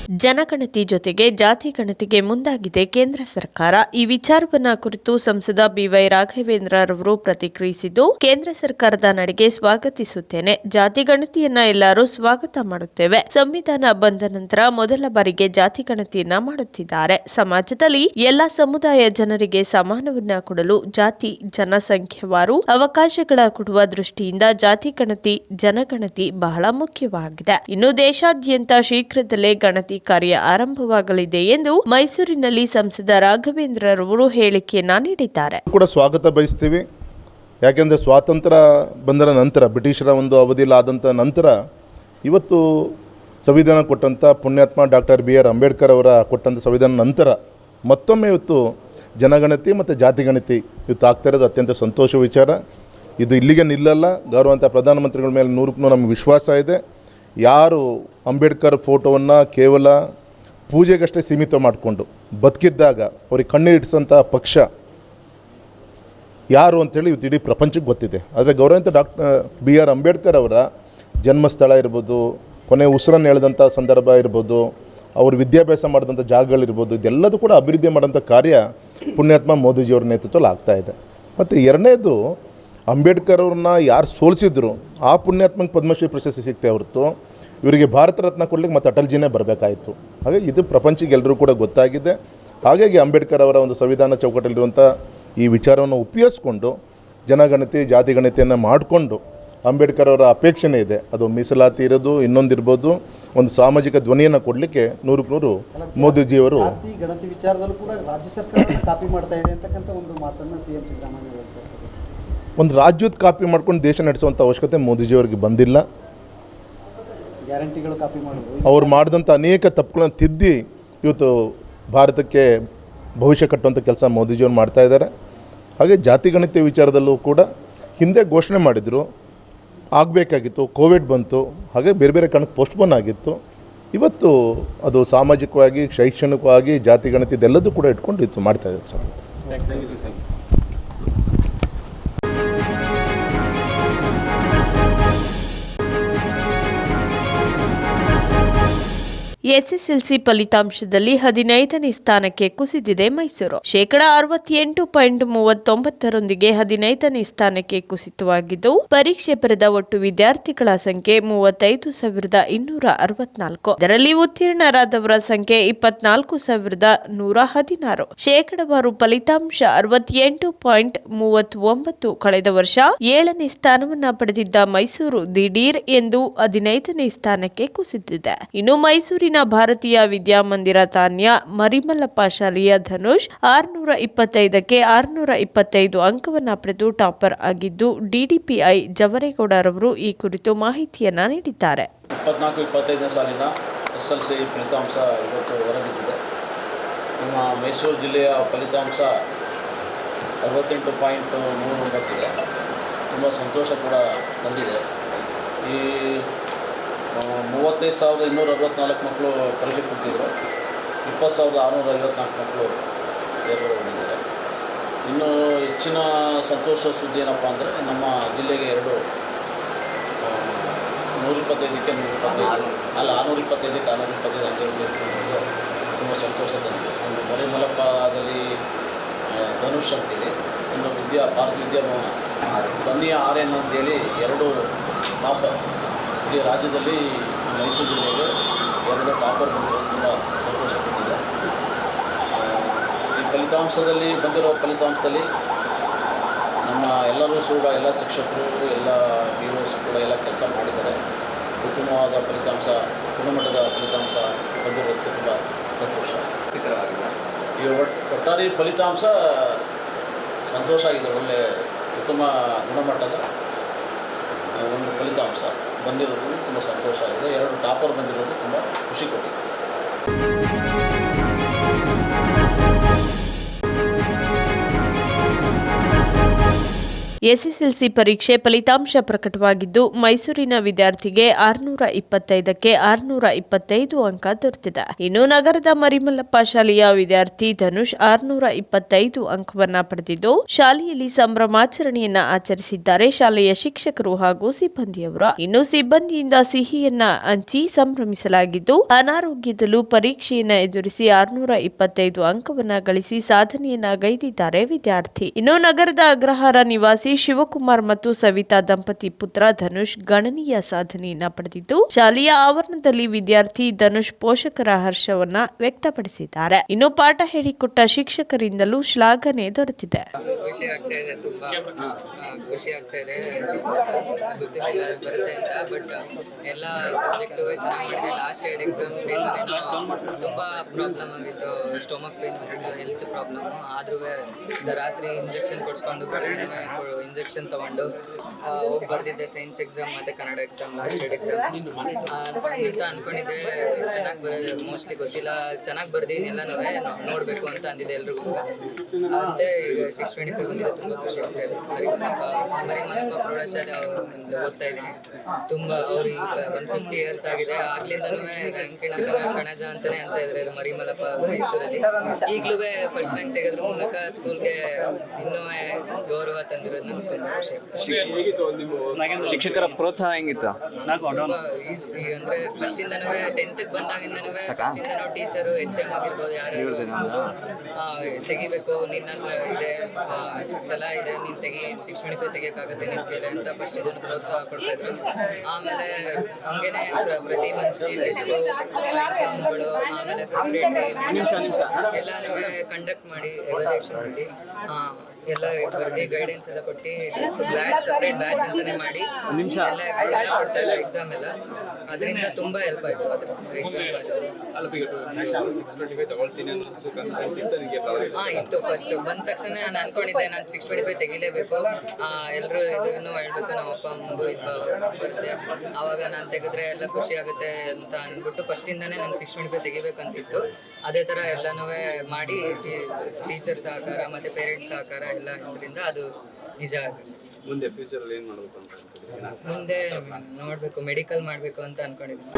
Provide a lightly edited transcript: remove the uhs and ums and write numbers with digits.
ಜನಗಣತಿ ಜೊತೆಗೆ ಜಾತಿ ಗಣತಿಗೆ ಮುಂದಾಗಿದೆ ಕೇಂದ್ರ ಸರ್ಕಾರ. ಈ ವಿಚಾರವನ್ನ ಕುರಿತು ಸಂಸದ ಬಿವೈ ರಾಘವೇಂದ್ರರವರು ಪ್ರತಿಕ್ರಿಯಿಸಿದ್ದು, ಕೇಂದ್ರ ಸರ್ಕಾರದ ನಡೆಗೆ ಸ್ವಾಗತಿಸುತ್ತೇನೆ. ಜಾತಿ ಗಣತಿಯನ್ನ ಎಲ್ಲರೂ ಸ್ವಾಗತ ಮಾಡುತ್ತೇವೆ. ಸಂವಿಧಾನ ಬಂದ ನಂತರ ಮೊದಲ ಬಾರಿಗೆ ಜಾತಿ ಗಣತಿಯನ್ನ ಮಾಡುತ್ತಿದ್ದಾರೆ. ಸಮಾಜದಲ್ಲಿ ಎಲ್ಲಾ ಸಮುದಾಯ ಜನರಿಗೆ ಸಮಾನವನ್ನ ಕೊಡಲು ಜಾತಿ ಜನಸಂಖ್ಯಾವಾರು ಅವಕಾಶಗಳ ಕೊಡುವ ದೃಷ್ಟಿಯಿಂದ ಜಾತಿ ಗಣತಿ ಜನಗಣತಿ ಬಹಳ ಮುಖ್ಯವಾಗಿದೆ. ಇನ್ನು ದೇಶಾದ್ಯಂತ ಶೀಘ್ರದಲ್ಲೇ ಗಣತಿ ಕಾರ್ಯ ಆರಂಭವಾಗಲಿದೆ ಎಂದು ಮೈಸೂರಿನಲ್ಲಿ ಸಂಸದ ರಾಘವೇಂದ್ರರವರು ಹೇಳಿಕೆಯನ್ನ ನೀಡಿದ್ದಾರೆ. ಕೂಡ ಸ್ವಾಗತ ಬಯಸ್ತೀವಿ. ಯಾಕೆಂದರೆ ಸ್ವಾತಂತ್ರ್ಯ ಬಂದರ ನಂತರ ಬ್ರಿಟಿಷರ ಒಂದು ಅವಧಿಯಲ್ಲಿ ಆದಂಥ ನಂತರ ಇವತ್ತು ಸಂವಿಧಾನ ಕೊಟ್ಟಂಥ ಪುಣ್ಯಾತ್ಮ ಡಾಕ್ಟರ್ BR ಅಂಬೇಡ್ಕರ್ ಅವರ ಕೊಟ್ಟಂಥ ಸಂವಿಧಾನ ನಂತರ ಮತ್ತೊಮ್ಮೆ ಇವತ್ತು ಜನಗಣತಿ ಮತ್ತು ಜಾತಿ ಗಣತಿ ಇವತ್ತು ಆಗ್ತಾ ಇರೋದು ಅತ್ಯಂತ ಸಂತೋಷ ವಿಚಾರ. ಇದು ಇಲ್ಲಿಗೆ ನಿಲ್ಲಲ್ಲ. ಗೌರವಂತ ಪ್ರಧಾನಮಂತ್ರಿಗಳ ಮೇಲೆ 100% ನಮಗೆ ವಿಶ್ವಾಸ ಇದೆ. ಯಾರು ಅಂಬೇಡ್ಕರ್ ಫೋಟೋವನ್ನು ಕೇವಲ ಪೂಜೆಗಷ್ಟೇ ಸೀಮಿತ ಮಾಡಿಕೊಂಡು ಬದುಕಿದ್ದಾಗ ಅವ್ರಿಗೆ ಕಣ್ಣೀರಿಡಿಸೋಂಥ ಪಕ್ಷ ಯಾರು ಅಂಥೇಳಿ ಇವತ್ತು ಇಡೀ ಪ್ರಪಂಚಕ್ಕೆ ಗೊತ್ತಿದೆ. ಆದರೆ ಗೌರವಂತ BR ಅಂಬೇಡ್ಕರ್ ಅವರ ಜನ್ಮಸ್ಥಳ ಇರ್ಬೋದು, ಕೊನೆ ಉಸಿರನ್ನು ಎಳೆದಂಥ ಸಂದರ್ಭ ಇರ್ಬೋದು, ಅವರು ವಿದ್ಯಾಭ್ಯಾಸ ಮಾಡಿದಂಥ ಜಾಗಗಳಿರ್ಬೋದು, ಇದೆಲ್ಲದೂ ಕೂಡ ಅಭಿವೃದ್ಧಿ ಮಾಡೋಂಥ ಕಾರ್ಯ ಪುಣ್ಯಾತ್ಮ ಮೋದಿಜಿಯವ್ರ ನೇತೃತ್ವದಲ್ಲಿ ಆಗ್ತಾಯಿದೆ. ಮತ್ತು ಎರಡನೇದು, ಅಂಬೇಡ್ಕರ್ ಅವ್ರನ್ನ ಯಾರು ಸೋಲಿಸಿದ್ರು ಆ ಪುಣ್ಯಾತ್ಮಂಗೆ ಪದ್ಮಶ್ರೀ ಪ್ರಶಸ್ತಿ ಸಿಗ್ತೇ ಹೊರತು ಇವರಿಗೆ ಭಾರತ ರತ್ನ ಕೊಡಲಿಕ್ಕೆ ಮತ್ತು ಅಟಲ್ಜಿನೇ ಬರಬೇಕಾಯಿತು. ಹಾಗಾಗಿ ಇದು ಪ್ರಪಂಚಕ್ಕೆ ಎಲ್ಲರೂ ಕೂಡ ಗೊತ್ತಾಗಿದೆ. ಹಾಗಾಗಿ ಅಂಬೇಡ್ಕರ್ ಅವರ ಒಂದು ಸಂವಿಧಾನ ಚೌಕಟ್ಟಲ್ಲಿರುವಂಥ ಈ ವಿಚಾರವನ್ನು ಉಪಯೋಗಿಸ್ಕೊಂಡು ಜನಗಣತಿ ಜಾತಿ ಗಣತಿಯನ್ನು ಮಾಡಿಕೊಂಡು ಅಂಬೇಡ್ಕರ್ ಅವರ ಅಪೇಕ್ಷೆನೇ ಇದೆ. ಅದು ಮೀಸಲಾತಿ ಇರೋದು, ಇನ್ನೊಂದಿರ್ಬೋದು, ಒಂದು ಸಾಮಾಜಿಕ ಧ್ವನಿಯನ್ನು ಕೊಡಲಿಕ್ಕೆ 100% ಮೋದಿಜಿಯವರು ಗಣತಿ ವಿಚಾರದಲ್ಲೂ ಕೂಡ ರಾಜ್ಯ ಸರ್ಕಾರ ಕಾಪಿ ಮಾಡ್ತಾ ಇದೆ ಅಂತಕ್ಕಂಥ ಒಂದು ಮಾತನ್ನು CM ಸಿದ್ದರಾಮಯ್ಯ ಹೇಳ್ತಾರೆ. ಒಂದು ರಾಜ್ಯದ ಕಾಪಿ ಮಾಡ್ಕೊಂಡು ದೇಶ ನಡೆಸುವಂಥ ಅವಶ್ಯಕತೆ ಮೋದಿಜಿಯವರಿಗೆ ಬಂದಿಲ್ಲ. ಗ್ಯಾರಂಟಿಗಳು ಕಾಪಿ ಮಾಡೋದು, ಅವ್ರು ಮಾಡಿದಂಥ ಅನೇಕ ತಪ್ಪುಗಳನ್ನು ತಿದ್ದಿ ಇವತ್ತು ಭಾರತಕ್ಕೆ ಭವಿಷ್ಯ ಕಟ್ಟುವಂಥ ಕೆಲಸ ಮೋದಿಜಿಯವ್ರು ಮಾಡ್ತಾ ಇದ್ದಾರೆ. ಹಾಗೆ ಜಾತಿ ಗಣತಿ ವಿಚಾರದಲ್ಲೂ ಕೂಡ ಹಿಂದೆ ಘೋಷಣೆ ಮಾಡಿದರು, ಆಗಬೇಕಾಗಿತ್ತು, ಕೋವಿಡ್ ಬಂತು, ಹಾಗೆ ಬೇರೆ ಬೇರೆ ಕಾರಣಕ್ಕೆ ಪೋಸ್ಟ್ಪೋನ್ ಆಗಿತ್ತು. ಇವತ್ತು ಅದು ಸಾಮಾಜಿಕವಾಗಿ ಶೈಕ್ಷಣಿಕವಾಗಿ ಜಾತಿ ಗಣತಿ ಇದೆಲ್ಲದೂ ಕೂಡ ಇಟ್ಕೊಂಡು ಇತ್ತು ಮಾಡ್ತಾ ಇದ್ದಾರೆ ಸರ್. SSLC ಫಲಿತಾಂಶದಲ್ಲಿ 15ನೇ ಸ್ಥಾನಕ್ಕೆ ಕುಸಿದಿದೆ ಮೈಸೂರು. 68.39ರೊಂದಿಗೆ 15ನೇ ಸ್ಥಾನಕ್ಕೆ ಕುಸಿತವಾಗಿದ್ದು, ಪರೀಕ್ಷೆ ಬರೆದ ಒಟ್ಟು ವಿದ್ಯಾರ್ಥಿಗಳ ಸಂಖ್ಯೆ 35,264. ಇದರಲ್ಲಿ ಉತ್ತೀರ್ಣರಾದವರ ಸಂಖ್ಯೆ 24,116. ಶೇಕಡಾವಾರು ಫಲಿತಾಂಶ 68.39. ಕಳೆದ ವರ್ಷ 7ನೇ ಸ್ಥಾನವನ್ನ ಪಡೆದಿದ್ದ ಮೈಸೂರು ದಿಢೀರ್ ಎಂದು 15ನೇ ಸ್ಥಾನಕ್ಕೆ ಕುಸಿದಿದೆ. ಇನ್ನು ಮೈಸೂರಿನ ಭಾರತೀಯ ವಿದ್ಯಾಮಂದಿರ ತಾನ್ಯ ಮರಿಮಲ್ಲಪ್ಪ ಶಾಲೆಯ ಧನುಷ್ 625ಕ್ಕೆ 625 ಅಂಕವನ್ನ ಪಡೆದು ಟಾಪರ್ ಆಗಿದ್ದು, DDPI ಜವರೇಗೌಡರವರು ಈ ಕುರಿತು ಮಾಹಿತಿಯನ್ನ ನೀಡಿದ್ದಾರೆ. 24-25ನೇ ಸಾಲಿನ SSLC ಫಲಿತಾಂಶ ಇವತ್ತು ಹೊರಬಿದ್ದಿದೆ. ನಮ್ಮ ಮೈಸೂರು ಜಿಲ್ಲೆಯ ಫಲಿತಾಂಶ 68.39 ಇದೆ. ತುಂಬ ಸಂತೋಷ ಕೂಡ ತಂದಿದೆ. ಈ 35,264 ಮಕ್ಕಳು ಪರೀಕ್ಷೆ ಕೊಟ್ಟಿದ್ದರು. 20,654 ಮಕ್ಕಳು ತೇರ್ಗಡೆಗೊಂಡಿದ್ದಾರೆ. ಇನ್ನೂ ಹೆಚ್ಚಿನ ಸಂತೋಷ ಸುದ್ದಿ ಏನಪ್ಪ ಅಂದರೆ, ನಮ್ಮ ಜಿಲ್ಲೆಗೆ 125ಕ್ಕೆ 125 ಅಲ್ಲ 625ಕ್ಕೆ 625 ಅಂಕಗಳು ತುಂಬ ಸಂತೋಷ ತಂದಿದೆ. ಒಂದು ಮರಿಮಲ್ಲಪ್ಪದಲ್ಲಿ ಧನುಷ್ ಅಂತೇಳಿ, ಒಂದು ಭಾರತ ವಿದ್ಯಾಭವನ ತನ್ನಿಯ RN ಅಂತೇಳಿ 2 ಟಾಪರ್. ಇಡೀ ರಾಜ್ಯದಲ್ಲಿ ಮೈಸೂರು ಜಿಲ್ಲೆಗೆ 2 ಟಾಪರ್ ಬಂದಿರೋದು ತುಂಬ ಸಂತೋಷ ಪಟ್ಟಿದೆ. ಈ ಬಂದಿರೋ ಫಲಿತಾಂಶದಲ್ಲಿ ನಮ್ಮ ಎಲ್ಲರೂ ಕೂಡ ಎಲ್ಲ ಶಿಕ್ಷಕರು, ಎಲ್ಲ BOs ಕೂಡ ಎಲ್ಲ ಕೆಲಸ ಮಾಡಿದ್ದಾರೆ. ಉತ್ತಮವಾದ ಫಲಿತಾಂಶ, ಗುಣಮಟ್ಟದ ಫಲಿತಾಂಶ ಬಂದಿರೋದಕ್ಕೆ ತುಂಬ ಸಂತೋಷ. ಈ ಒಟ್ಟಾರೆ ಫಲಿತಾಂಶ ಸಂತೋಷ ಆಗಿದೆ. ಒಳ್ಳೆಯ ಉತ್ತಮ ಗುಣಮಟ್ಟದ ಒಂದು ಫಲಿತಾಂಶ ಬಂದಿರೋದು ತುಂಬ ಸಂತೋಷ ಆಗಿದೆ. 2 ಟಾಪರ್ ಬಂದಿರೋದು ತುಂಬ ಖುಷಿ ಕೊಟ್ಟಿದೆ. ಎಸ್ಎಸ್ಎಲ್ಸಿ ಪರೀಕ್ಷೆ ಫಲಿತಾಂಶ ಪ್ರಕಟವಾಗಿದ್ದು ಮೈಸೂರಿನ ವಿದ್ಯಾರ್ಥಿಗೆ 625ಕ್ಕೆ 625 ಅಂಕ ದೊರೆತಿದೆ. ಇನ್ನು ನಗರದ ಮರಿಮಲ್ಲಪ್ಪ ಶಾಲೆಯ ವಿದ್ಯಾರ್ಥಿ ಧನುಷ್ 625 ಅಂಕವನ್ನ ಪಡೆದಿದ್ದು ಶಾಲೆಯಲ್ಲಿ ಸಂಭ್ರಮಾಚರಣೆಯನ್ನ ಆಚರಿಸಿದ್ದಾರೆ ಶಾಲೆಯ ಶಿಕ್ಷಕರು ಹಾಗೂ ಸಿಬ್ಬಂದಿಯವರು. ಇನ್ನು ಸಿಬ್ಬಂದಿಯಿಂದ ಸಿಹಿಯನ್ನ ಹಂಚಿ ಸಂಭ್ರಮಿಸಲಾಗಿದ್ದು ಅನಾರೋಗ್ಯದಲ್ಲೂ ಪರೀಕ್ಷೆಯನ್ನ ಎದುರಿಸಿ 625 ಅಂಕವನ್ನ ಗಳಿಸಿ ಸಾಧನೆಯನ್ನ ಗೈದಿದ್ದಾರೆ ವಿದ್ಯಾರ್ಥಿ. ಇನ್ನು ನಗರದ ಅಗ್ರಹಾರ ನಿವಾಸಿ ಶಿವಕುಮಾರ್ ಮತ್ತು ಸವಿತಾ ದಂಪತಿ ಪುತ್ರ ಧನುಷ್ ಗಣನೀಯ ಸಾಧನೆಯನ್ನ ಪಡೆದಿದ್ದು ಶಾಲೆಯ ಆವರಣದಲ್ಲಿ ವಿದ್ಯಾರ್ಥಿ ಧನುಷ್ ಪೋಷಕರ ಹರ್ಷವನ್ನ ವ್ಯಕ್ತಪಡಿಸಿದ್ದಾರೆ. ಇನ್ನು ಪಾಠ ಹೇಳಿಕೊಟ್ಟ ಶಿಕ್ಷಕರಿಂದಲೂ ಶ್ಲಾಘನೆ ದೊರೆತಿದೆ. ಖುಷಿ ಆಗ್ತಾ ಇದೆ, ತುಂಬಾ ಖುಷಿ ಆಗ್ತಾ ಇದೆ. ಗೊತ್ತಿರಲಿಲ್ಲ ಬರುತ್ತೆ ಅಂತ, ಬಟ್ ಎಲ್ಲ ಸಬ್ಜೆಕ್ಟು ಚೆನ್ನಾಗಿ ಮಾಡಿದೆ. ಲಾಸ್ಟ್ 2 ಎಕ್ಸಾಮ್ ಟೈಮಲ್ಲಿ ತುಂಬ ಪ್ರಾಬ್ಲಮ್ ಆಗಿತ್ತು, ಸ್ಟೊಮಕ್ ಪೇನ್ ಬಂದಿತ್ತು, ಹೆಲ್ತ್ ಪ್ರಾಬ್ಲಮ್ಮು. ಆದ್ರೂ ರಾತ್ರಿ ಇಂಜೆಕ್ಷನ್ ಕೊಡಿಸ್ಕೊಂಡು ಬೆಳಗ್ಗೆ ಇಂಜೆಕ್ಷನ್ ತೊಗೊಂಡು ಹೋಗಿ ಬರ್ದಿದ್ದೆ ಸೈನ್ಸ್ ಎಕ್ಸಾಮ್ ಮತ್ತು ಕನ್ನಡ ಎಕ್ಸಾಮ್, ಲಾಸ್ಟ್ 2 ಎಕ್ಸಾಮ್ ಅಂತ ಅಂದ್ಕೊಂಡಿದ್ದೆ. ಚೆನ್ನಾಗಿ ಮೋಸ್ಟ್ಲಿ ಗೊತ್ತಿಲ್ಲ, ಚೆನ್ನಾಗಿ ಬರ್ದಿದ್ದೀನಿ ಎಲ್ಲನೂ ನೋಡಬೇಕು ಅಂತ ಅಂದಿದ್ದೆ ಎಲ್ರಿಗೂ. ಅದೇ ಈಗ 625 ಬಂದಿದೆ, ತುಂಬ ಖುಷಿ ಆಗ್ತಾ ಇದೆ. ಮರಿಮಲ್ಲಪ್ಪ ಪ್ರೌಢಶಾಲೆ ಓದ್ತಾ ಇದ್ದೀನಿ. ತುಂಬ ಅವ್ರಿಗೆ 150 ಇಯರ್ಸ್ ಆಗಿದೆ. ಆಗ್ಲಿಂದನೂ ರ್ಯಾಂಕಿನ ಕಣಜ ಅಂತಲೇ ಅಂತ ಇದ್ದಾರೆ ಮರಿಮಲ್ಲಪ್ಪ ಮೈಸೂರಲ್ಲಿ. ಈಗಲೂ ಫಸ್ಟ್ ರ್ಯಾಂಕ್ ತೆಗೆದ್ರ ಮೂಲಕ ಸ್ಕೂಲ್ಗೆ ಇನ್ನೂ ಗೌರವ ತಂದಿರೋದು ನನಗೆ ತುಂಬ ಖುಷಿ ಆಗ್ತದೆ. ಶಿಕ್ಷಕರ ಪ್ರೋತ್ಸಾಹ ಹೆಂಗಿತ್ತು? ಅಂದ್ರೆ ಫಸ್ಟ್ ಇಂದನೂ 10th ಬಂದಾಗಿಂದನೂ ಫಸ್ಟಿಂದನೂ ಟೀಚರು HM ಆಗಿರ್ಬೋದು, ಯಾರ್ಯಾರು ಆಗಿರ್ಬೋದು, ತೆಗಿಬೇಕು, ನಿನ್ನ ಹತ್ರ ಇದೆ, ಛಲ ಇದೆ, ನೀನು ತೆಗಿ, 625 ತೆಗಿಯೋಕ್ಕಾಗುತ್ತೆ ನಿನ್ನ ಕೈಲಿ ಅಂತ ಫಸ್ಟಿಂದನೂ ಪ್ರೋತ್ಸಾಹ ಕೊಡ್ತಾ ಇದ್ರು. ಆಮೇಲೆ ಹಂಗೇನೆ ಪ್ರತಿ ಮಂತ್ಲಿ ಟೆಸ್ಟು, ಎಕ್ಸಾಮ್ಗಳು, ಆಮೇಲೆ ಪ್ರಿಪ್ರೇಟರಿ ಎಲ್ಲನೂ ಕಂಡಕ್ಟ್ ಮಾಡಿ, ಎವಾಲ್ಯೂಯೇಷನ್ ಮಾಡಿ ಎಲ್ಲ ಬರ್ದು ಗೈಡೆನ್ಸ್ ಎಲ್ಲ ಕೊಟ್ಟು ಬ್ಯಾಚ್, ಸಪ್ರೇಟ್ ಬ್ಯಾಚ್ ಅಂತಾನೆ ಮಾಡಿ ಎಲ್ಲ ಕೊಡ್ತಾ ಇದ್ರು ಎಕ್ಸಾಮ್ ಎಲ್ಲ. ಅದರಿಂದ ತುಂಬ ಹೆಲ್ಪ್ ಆಯಿತು ಅದ್ರ ಎಕ್ಸಾಮ್. ಇತ್ತು ಫಸ್ಟ್ ಬಂದ ತಕ್ಷಣ ನಾನು ಅನ್ಕೊಂಡಿದ್ದೆ ನಾನು 625 ತೆಗಿಲೇಬೇಕು, ಎಲ್ಲರೂ ಇದನ್ನು ಹೇಳ್ಬೇಕು, ನಮ್ಮ ಅಪ್ಪ ಅಮ್ಮಂಗೂ ಇದು ಬರುತ್ತೆ, ಆವಾಗ ನಾನು ತೆಗೆದ್ರೆ ಎಲ್ಲ ಖುಷಿ ಆಗುತ್ತೆ ಅಂತ ಅಂದ್ಬಿಟ್ಟು ಫಸ್ಟಿಂದನೇ ನಂಗೆ 625 ತೆಗಿಬೇಕಂತಿತ್ತು. ಅದೇ ಥರ ಎಲ್ಲನೂ ಮಾಡಿ ಟೀಚರ್ ಸಹಕಾರ ಮತ್ತು ಪೇರೆಂಟ್ಸ್ ಸಹಕಾರ ಎಲ್ಲ ಇದರಿಂದ ಅದು ನಿಜ ಆಗುತ್ತೆ. ಮುಂದೆ ಫ್ಯೂಚರಲ್ಲಿ ಏನು ಮಾಡಬೇಕು ಅಂತ ಮುಂದೆ ನೋಡಬೇಕು, ಮೆಡಿಕಲ್ ಮಾಡಬೇಕು ಅಂತ ಅಂದ್ಕೊಂಡಿದ್ದೀನಿ.